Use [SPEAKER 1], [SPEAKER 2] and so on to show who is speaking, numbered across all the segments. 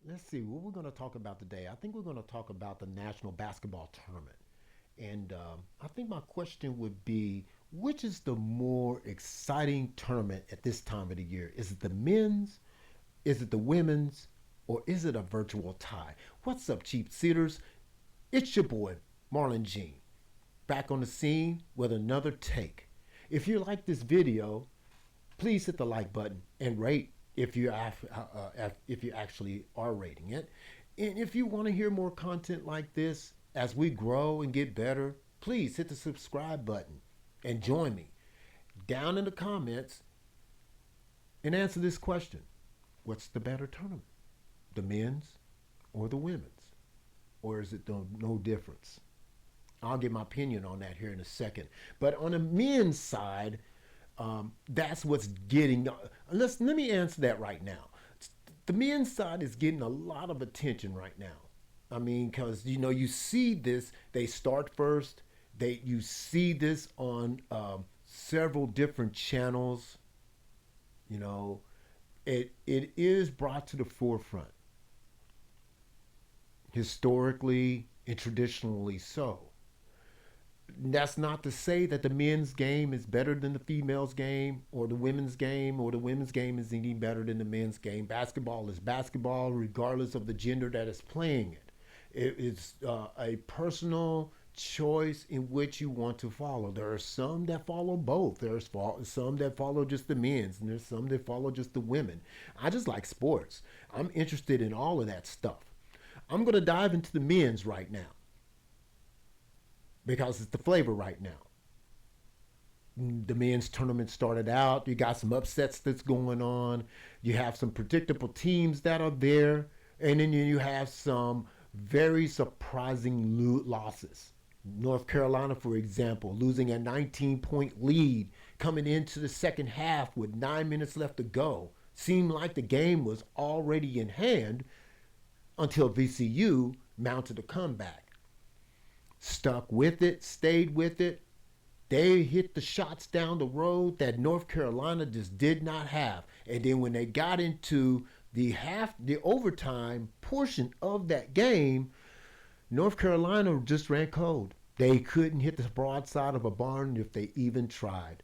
[SPEAKER 1] Let's see what we're going to talk about today. I think we're going to talk about the National Basketball Tournament. And I think my question would be which is the more exciting tournament at this time of the year? Is it the men's? Is it the women's? Or is it a virtual tie? What's up, cheap seaters? It's your boy, Marlon Jean, back on the scene with another take. If you like this video, please hit the like button and rate if you actually are rating it. And if you want to hear more content like this as we grow and get better, please hit the subscribe button and join me down in the comments and answer this question. What's the better tournament? The men's or the women's? Or is it no difference? I'll give my opinion on that here in a second. But on the men's side, that's what's getting. Let me answer that right now. The men's side is getting a lot of attention right now. I mean, because you see this. They start first. You see this on several different channels. You know, it is brought to the forefront historically and traditionally so. That's not to say that the men's game is better than the females' game or the women's game or the women's game is any better than the men's game. Basketball is basketball regardless of the gender that is playing it. It is a personal choice in which you want to follow. There are some that follow both. There's some that follow just the men's and there's some that follow just the women. I just like sports. I'm interested in all of that stuff. I'm going to dive into the men's right now because it's the flavor right now. The men's tournament started out. You got some upsets that's going on. You have some predictable teams that are there. And then you have some very surprising losses. North Carolina, for example, losing a 19-point lead coming into the second half with 9 minutes left to go. Seemed like the game was already in hand until VCU mounted a comeback. Stuck with it, stayed with it. They hit the shots down the road that North Carolina just did not have. And then when they got into the overtime portion of that game, North Carolina just ran cold. They couldn't hit the broadside of a barn if they even tried.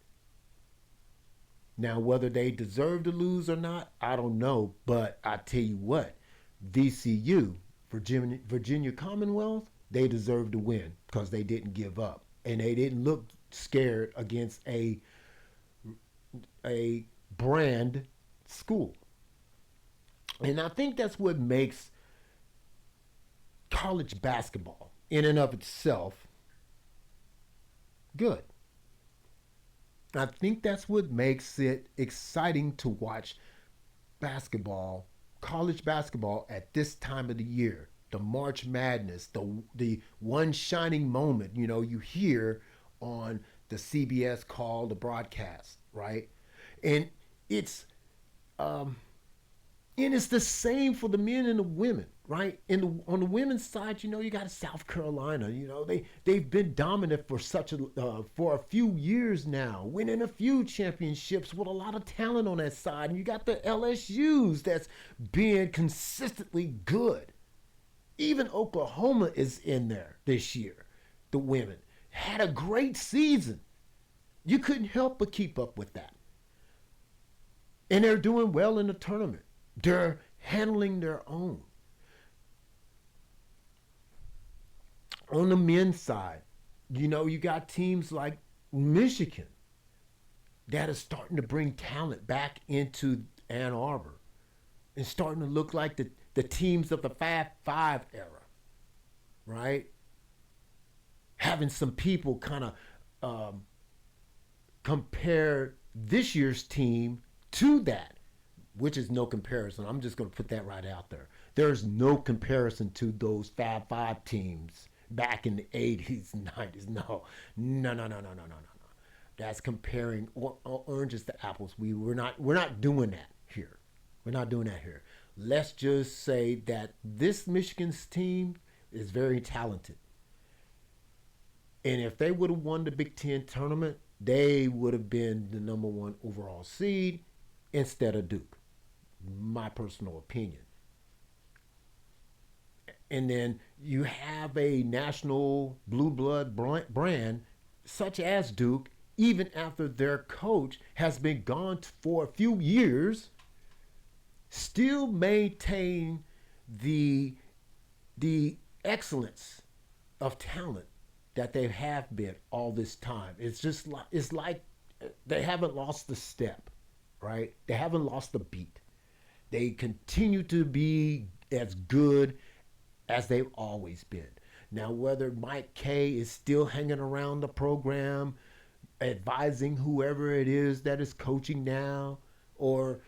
[SPEAKER 1] Now, whether they deserve to lose or not, I don't know. But I tell you what, VCU, Virginia Commonwealth, they deserve to win because they didn't give up. And they didn't look scared against a brand school. And I think that's what makes college basketball in and of itself good. I think that's what makes it exciting to watch basketball, college basketball at this time of the year. The March Madness, the one shining moment, you hear on the CBS call, the broadcast, right? And it's the same for the men and the women, right? On the women's side, you got South Carolina. They've been dominant for for a few years now, winning a few championships with a lot of talent on that side. And you got the LSU's that's being consistently good. Even Oklahoma is in there this year. The women had a great season. You couldn't help but keep up with that. And they're doing well in the tournament. They're handling their own. On the men's side, you got teams like Michigan that is starting to bring talent back into Ann Arbor and starting to look like the teams of the Fab Five era, right? Having some people kind of compare this year's team to that, which is no comparison. I'm just going to put that right out there. There's no comparison to those Fab Five teams back in the 80s and 90s. No. That's comparing oranges to apples. We're not doing that here. We're not doing that here. Let's just say that this Michigan's team is very talented. And if they would have won the Big Ten tournament, they would have been the number one overall seed instead of Duke. my personal opinion. And then you have a national blue blood brand such as Duke, even after their coach has been gone for a few years, still maintain the the excellence of talent that they have been all this time. It's like they haven't lost the step, right? They haven't lost the beat. They continue to be as good as they've always been. Now, whether Mike K is still hanging around the program, advising whoever it is that is coaching now, or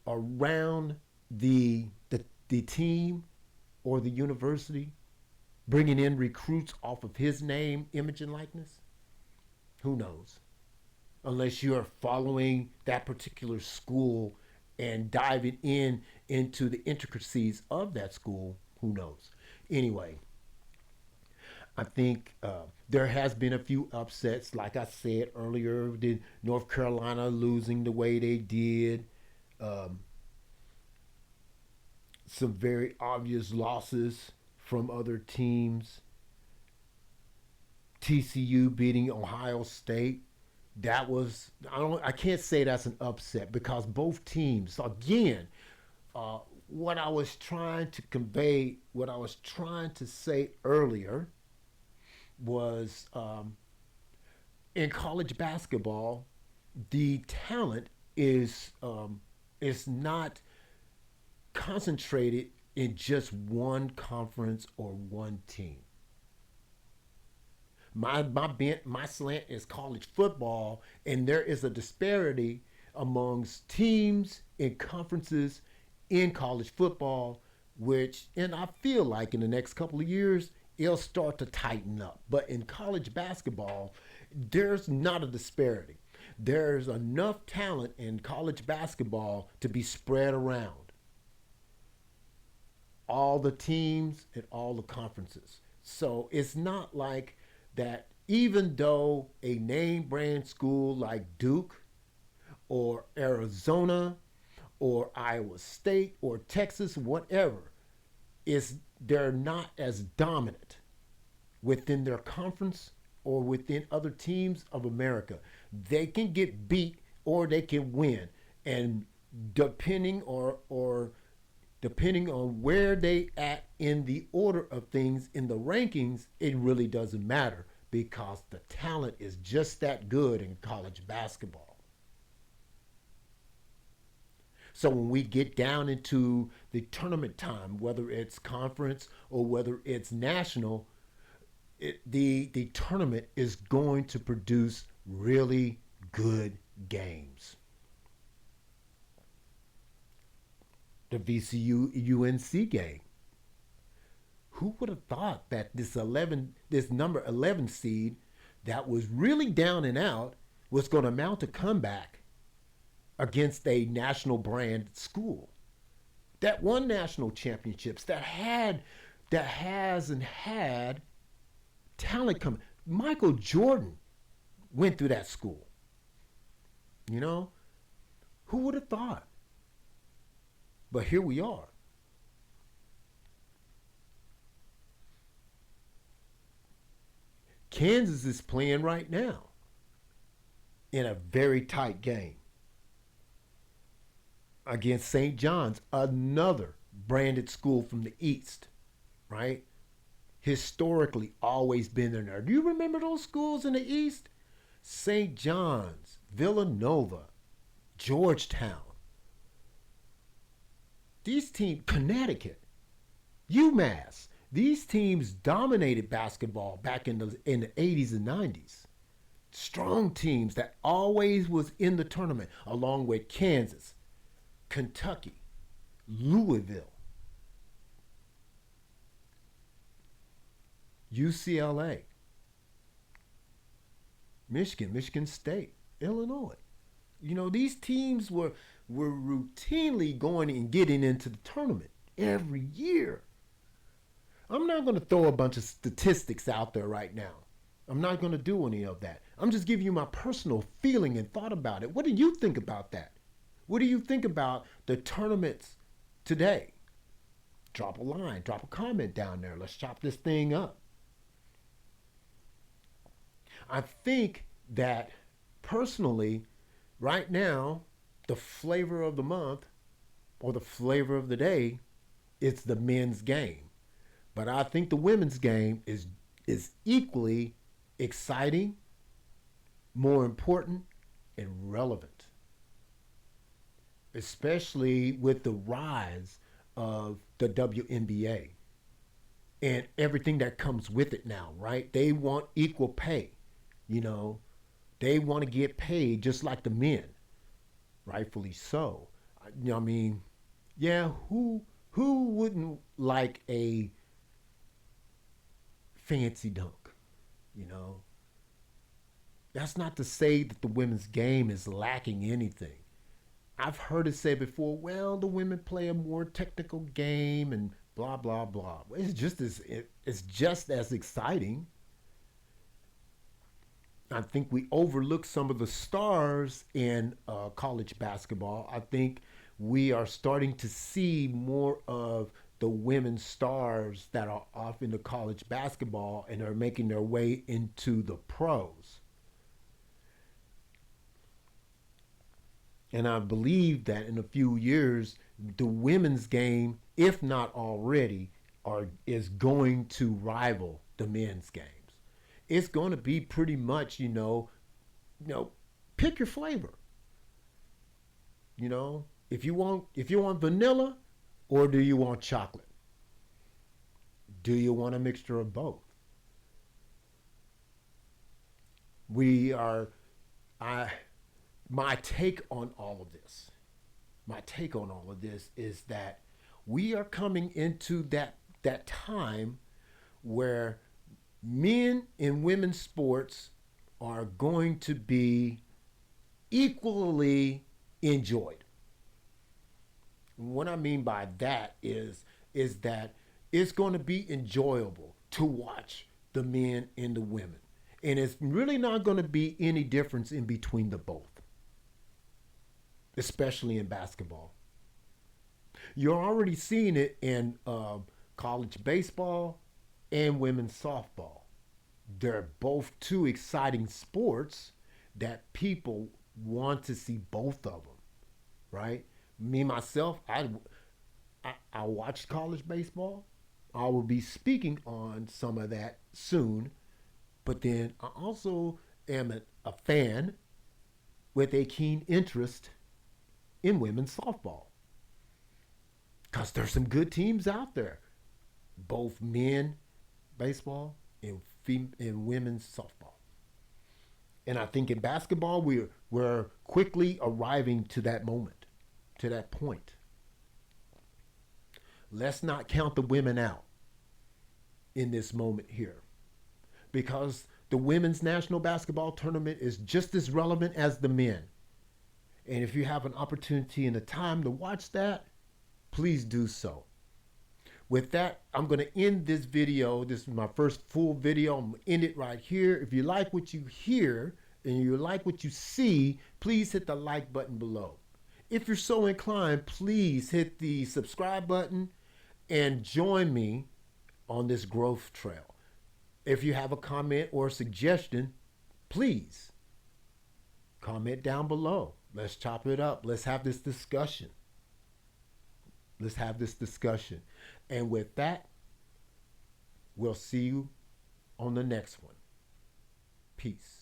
[SPEAKER 1] around the team or the university, bringing in recruits off of his name, image, and likeness, who knows? Unless you're following that particular school and diving into the intricacies of that school, who knows? Anyway, I think there has been a few upsets, like I said earlier, the North Carolina losing the way they did, um, some very obvious losses from other teams, TCU beating Ohio State. That was I can't say that's an upset because both teams again, what I was trying to convey, what I was trying to say earlier was, in college basketball, the talent is not concentrated in just one conference or one team. My slant is college football, and there is a disparity amongst teams and conferences in college football, which, and I feel like in the next couple of years it'll start to tighten up. But in college basketball, there's not a disparity. There's enough talent in college basketball to be spread around all the teams and all the conferences. So it's not like that, even though a name brand school like Duke or Arizona or Iowa State or Texas, whatever, is they're not as dominant within their conference or within other teams of America. They can get beat or they can win. And depending or depending on where they at in the order of things in the rankings, it really doesn't matter because the talent is just that good in college basketball. So when we get down into the tournament time, whether it's conference or whether it's national, the tournament is going to produce really good games. The VCU UNC game. Who would have thought that this number 11 seed that was really down and out was going to mount a comeback against a national brand school that won national championships, that has and had talent coming. Michael Jordan went through that school. You know, who would have thought? But here we are. Kansas is playing right now in a very tight game against St. John's, another branded school from the East, right? Historically always been there. Do you remember those schools in the East? St. John's, Villanova, Georgetown. These teams, Connecticut, UMass, these teams dominated basketball back in the 80s and 90s. Strong teams that always was in the tournament, along with Kansas, Kentucky, Louisville, UCLA, Michigan State, Illinois. You know, these teams were routinely going and getting into the tournament every year. I'm not going to throw a bunch of statistics out there right now. I'm not going to do any of that. I'm just giving you my personal feeling and thought about it. What do you think about that? What do you think about the tournaments today? Drop a line, drop a comment down there. Let's chop this thing up. I think that personally, right now, the flavor of the month or the flavor of the day, it's the men's game. But I think the women's game is equally exciting, more important, and relevant, especially with the rise of the WNBA and everything that comes with it now, right? They want equal pay, you know. They want to get paid just like the men, rightfully so. You know, I mean, yeah, who wouldn't like a fancy dunk, you know? That's not to say that the women's game is lacking anything. I've heard it said before, well, the women play a more technical game and blah blah blah. Well, it's just as exciting. I think we overlook some of the stars in college basketball. I think we are starting to see more of the women's stars that are off into college basketball and are making their way into the pros. And I believe that in a few years, the women's game, if not already, is going to rival the men's games. It's going to be pretty much, you know, pick your flavor. You know, if you want vanilla, or do you want chocolate? Do you want a mixture of both? We are, I, my take on all of this, my take on all of this is that we are coming into that time where men and women's sports are going to be equally enjoyed. What I mean by that is that it's going to be enjoyable to watch the men and the women. And it's really not going to be any difference in between the both, especially in basketball. You're already seeing it in college baseball and women's softball. They're both two exciting sports that people want to see both of them, right? Me myself, I watched college baseball. I will be speaking on some of that soon, but then I also am a fan with a keen interest in women's softball because there's some good teams out there, both men baseball and women's softball. And I think in basketball we're quickly arriving to that moment, to that point. Let's not count the women out in this moment here, because the women's national basketball tournament is just as relevant as the men. And if you have an opportunity and the time to watch that, please do so. With that, I'm going to end this video. This is my first full video. I'm going to end it right here. If you like what you hear and you like what you see, please hit the like button below. If you're so inclined, please hit the subscribe button and join me on this growth trail. If you have a comment or a suggestion, please comment down below. Let's chop it up. Let's have this discussion. Let's have this discussion. And with that, we'll see you on the next one. Peace.